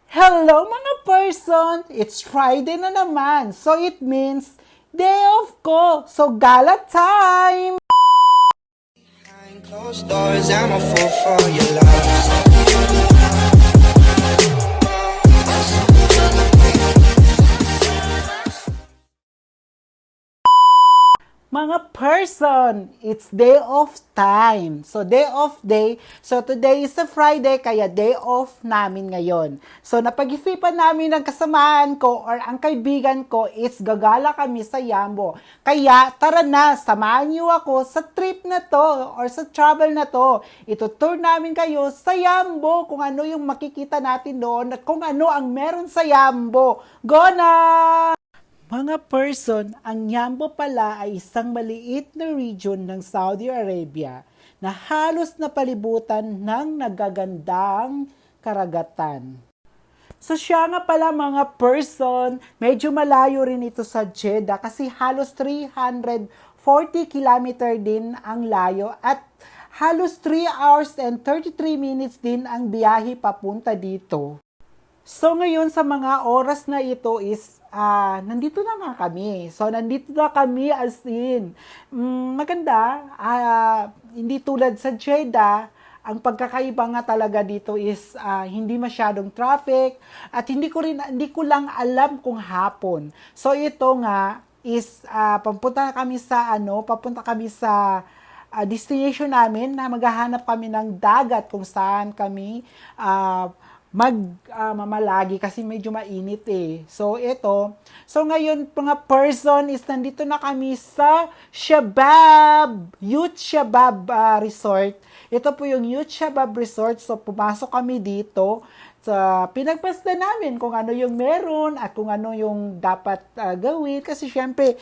Hello mga person! It's Friday na naman. So it means day off ko. So gala time! Behind closed doors, I'm a fool for your love. Mga person, it's day off time. So, day off day. So, today is a Friday, kaya day off namin ngayon. So, napag-isipan namin ng kasamahan ko or ang kaibigan ko is gagala kami sa Yambo. Kaya, tara na, samahan niyo ako sa trip na to or sa travel na to. Itutour namin kayo sa Yambo kung ano yung makikita natin doon at kung ano ang meron sa Yambo. Go na! Mga person, ang Yambo pala ay isang maliit na region ng Saudi Arabia na halos napalibutan ng nagagandang karagatan. So siya nga pala mga person, medyo malayo rin ito sa Jeddah kasi halos 340 kilometer din ang layo at halos 3 hours and 33 minutes din ang biyahe papunta dito. So ngayon sa mga oras na ito is nandito na nga kami. So nandito na kami as in. Maganda, hindi tulad sa Jeddah, ang pagkakaiba nga talaga dito is hindi masyadong traffic at hindi ko lang alam kung hapon. So ito nga is papunta kami sa destination namin na maghahanap kami ng dagat kung saan kami mamalagi kasi medyo mainit eh. So ngayon mga person is nandito na kami sa Youth Shabab Resort. Ito po yung Youth Shabab Resort. So pumasok kami dito. Pinagpasda namin kung ano yung meron at kung ano yung dapat gawin. Kasi syempre,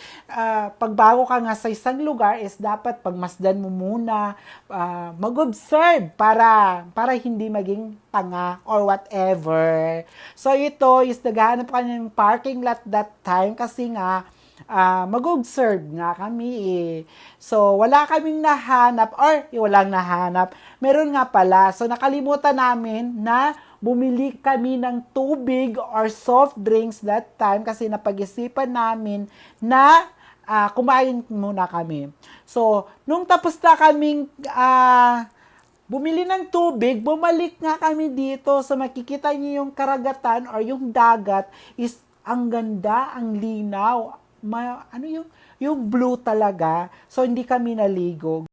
pagbago ka nga sa isang lugar is dapat pagmasdan mo muna, mag-observe para hindi maging tanga or whatever. So ito is naghahanap kami ng parking lot that time kasi nga mag-observe nga kami eh. So, wala kaming nahanap or walang nahanap. Meron nga pala. So, nakalimutan namin na bumili kami ng tubig or soft drinks that time kasi napag-isipan namin na kumain muna kami. So, nung tapos na kaming bumili ng tubig, bumalik nga kami dito. So, makikita niyo yung karagatan or yung dagat is ang ganda, ang linaw. Yung blue talaga. So, hindi kami naligo.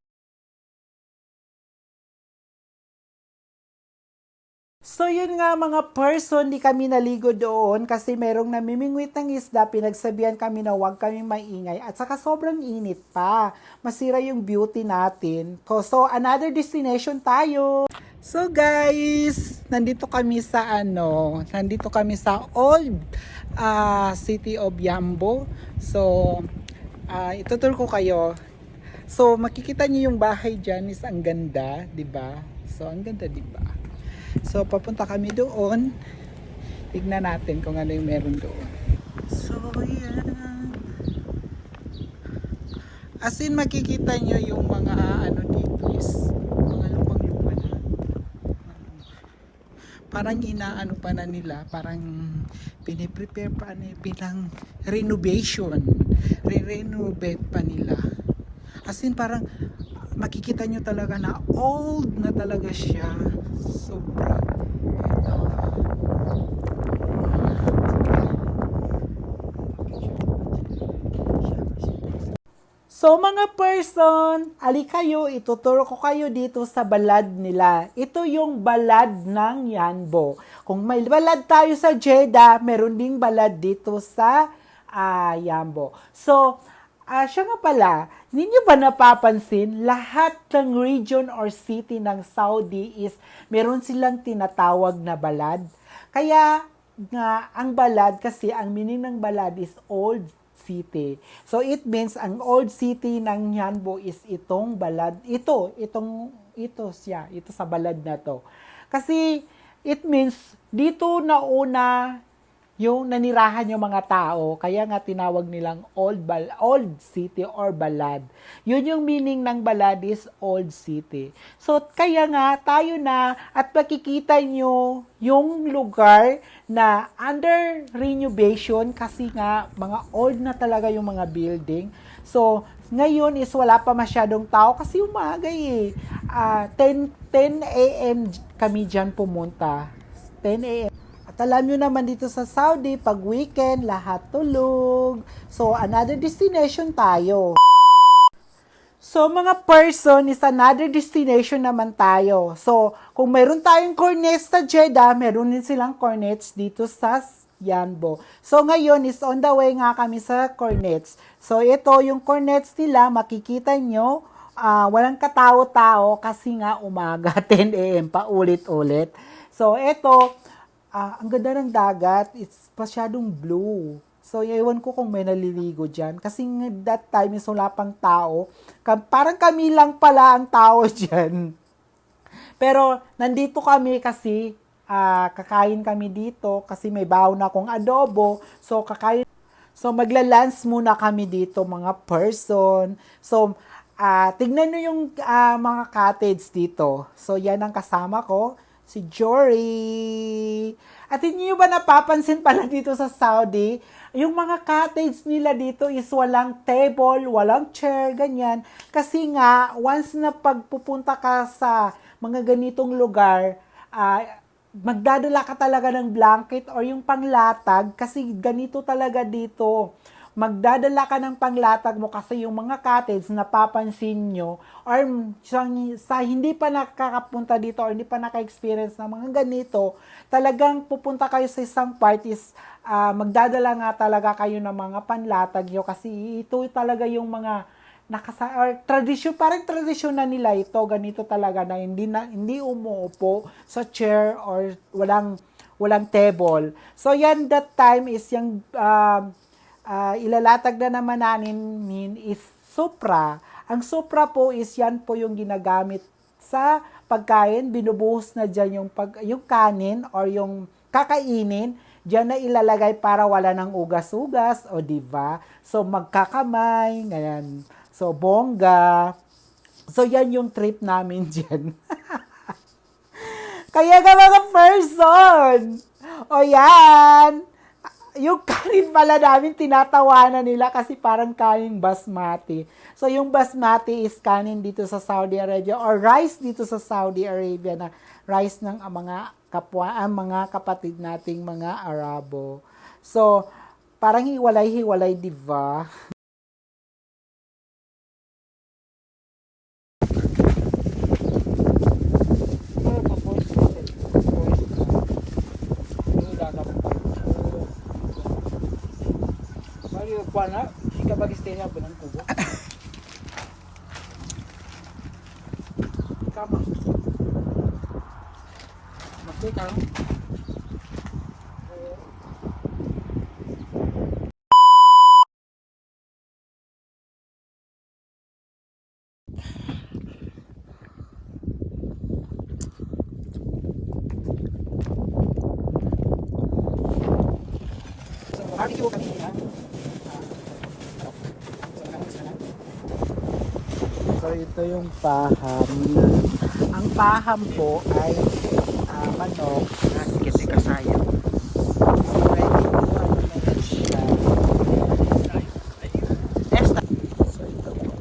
So, yun nga mga person, di kami naligo doon kasi merong namimingwit ng isda, pinagsabihan kami na huwag kami maingay at saka sobrang init pa. Masira yung beauty natin. So, another destination tayo. So, guys, nandito kami sa Old City of Yambo. So, itutur ko kayo. So, makikita niyo yung bahay dyan is ang ganda, di ba? So, ang ganda, di ba? So, papunta kami doon. Tignan natin kung ano yung meron doon. So, yan. As in, makikita nyo yung mga dito is mga lumang-luma na. Parang inaano pa na nila. Parang piniprepare pa na bilang renovation. Re-renovate pa nila. As in, parang makikita nyo talaga na old na talaga siya. Sobra. So mga person, ali kayo, ituturo ko kayo dito sa balad nila. Ito yung balad ng Yanbo. Kung may balad tayo sa Jeddah, meron ding balad dito sa Yambo. So, siya nga pala, ninyo ba napapansin, lahat ng region or city ng Saudi is meron silang tinatawag na balad. Kaya nga, ang balad kasi, ang meaning ng balad is old city. So, it means, ang old city ng Yanbo is itong balad. Ito sa balad na to. Kasi, it means, dito na una yung nanirahan yung mga tao, kaya nga tinawag nilang old city or balad. Yun yung meaning ng balad is old city. So, kaya nga tayo na at makikita nyo yung lugar na under renovation kasi nga mga old na talaga yung mga building. So, ngayon is wala pa masyadong tao kasi umaga eh. 10 a.m. kami dyan pumunta. 10 a.m. At alam nyo naman dito sa Saudi, pag weekend, lahat tulog. So, another destination tayo. So, mga person is another destination naman tayo. So, kung meron tayong cornets sa Jeddah, meron din silang cornets dito sa Yanbo. So, ngayon is on the way nga kami sa cornets. So, ito yung cornets nila, makikita nyo, walang katao-tao kasi nga umaga, 10 a.m. pa ulit-ulit. So, ito, ang ganda ng dagat, it's masyadong blue. So, ewan ko kung may naliligo dyan. Kasi that time is wala pang tao. Parang kami lang pala ang tao dyan. Pero, nandito kami kasi, kakain kami dito kasi may baon akong adobo. So, kakain. So, magla-lunch muna kami dito, mga person. So, tignan nyo yung mga cottage dito. So, yan ang kasama ko. Si Jory. At hindi nyo ba napapansin pala dito sa Saudi, yung mga cottage nila dito is walang table, walang chair, ganyan. Kasi nga, once na pagpupunta ka sa mga ganitong lugar, magdadala ka talaga ng blanket or yung panglatag kasi ganito talaga dito. Magdadala ka ng panglatag mo kasi yung mga cottage napapansin nyo or sa hindi pa nakakapunta dito or hindi pa naka-experience ng mga ganito, talagang pupunta kayo sa isang parties, magdadala nga talaga kayo ng mga panlatag nyo kasi ito talaga yung mga tradisyon, parang tradisyon na nila ito, ganito talaga na hindi umuupo sa chair or walang table. So yan, that time is yung ilalatag na naman namin is supra. Ang supra po is yan po yung ginagamit sa pagkain, binubuhos na dyan yung kanin or yung kakainin, dyan na ilalagay para wala ng ugas-ugas, o diba? So magkakamay, ganyan. So, bongga. So, yan yung trip namin dyan. Kaya ka mga person! O yan! Yung kanin pala namin, tinatawanan nila kasi parang kaning basmati. So, yung basmati is kanin dito sa Saudi Arabia or rice dito sa Saudi Arabia na rice ng mga mga kapatid nating mga Arabo. So, parang hiwalay-hiwalay, diba? Kuana, jika bagi stay-nya benang kubo. Kama. Masih kalau hari itu kami ya. So, ito yung paham. Ang paham po ay manok na sikit kasayo. So, ready to ano siya. So, ito po.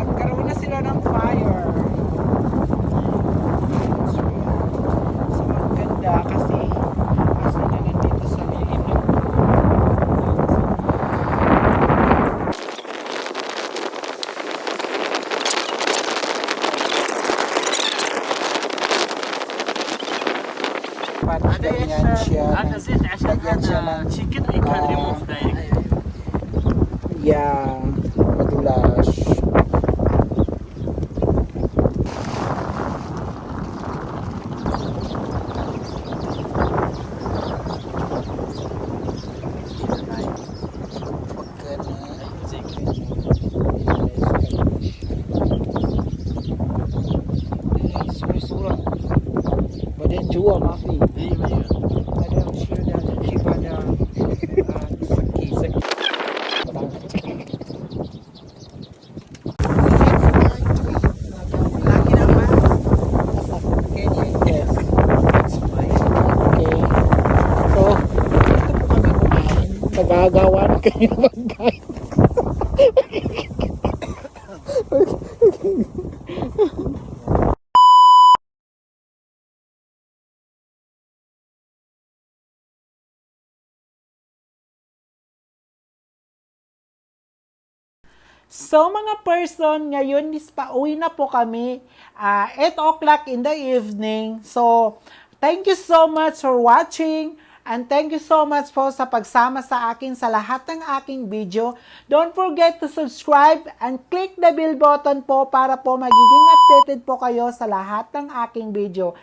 Nagkaroon na sila ng fire. So, maganda kasi kasi na nandito sa liit. هذا زيت عشان هذا chicken we can remove direct. Yeah, madulas. صورة بعدين جوا ما في. ايوه ايوه بعدين نشيل ده نجيب هذا سكي. Lagi naman. Yes. Gagawa na kayo ng pagkain. So mga person, ngayon is pauwi na po kami. 8 o'clock in the evening. So, thank you so much for watching. And thank you so much po sa pagsama sa akin sa lahat ng aking video. Don't forget to subscribe and click the bell button po para po magiging updated po kayo sa lahat ng aking video.